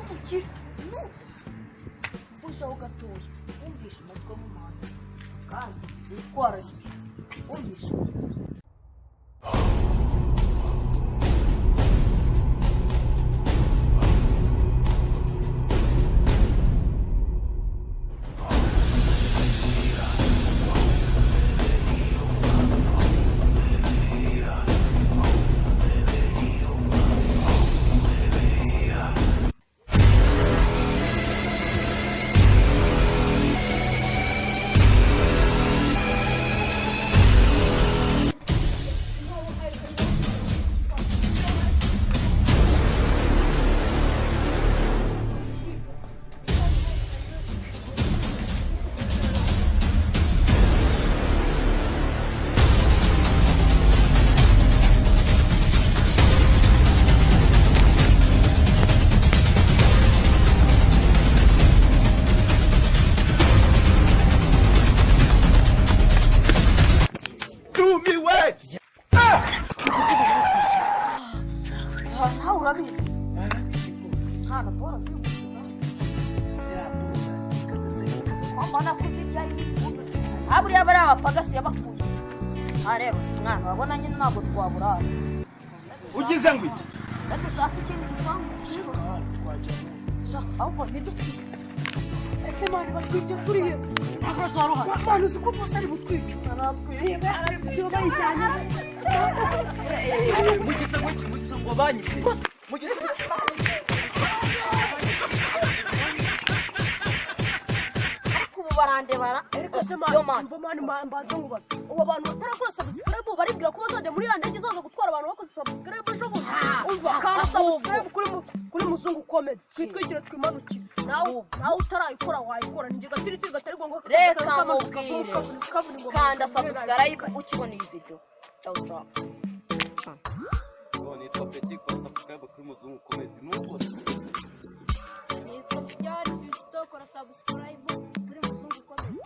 umukire ushaho gatoya wumvisha umutwe w'umuntu kandi witwararike wumvisha aburiya bari abapagasi yabakuye rero mwana wabona nyine ntabwo twaburara ugize ngo iki dushaka ikindi gipangu ahubwo ntidupfe ese mani basibye kuriye ntabwo zaruhara mani uzi ko bose ari butwica arapfuye arabisiyo bayijyanye mugize ngo banyibye mugize barandebara ariko se mani mbanze ngubaza ubu bantu batarakora subscribe baribwira ko bazajya muri ya ndege zaza gutwara abantu bakoze subscribe ejo bundi umva kandi subscribe kuri muzungu comedy twitwikire twimanukire nawe utarayikora wayikora ninjye gatiri gatari ngo reka mubwire kanda subscribe ukibona iyi video ciao ciao none topeti ko subscribe kuri muzungu comedy nuko ni ko cyari visto kora subscribe kuri muzungu comedy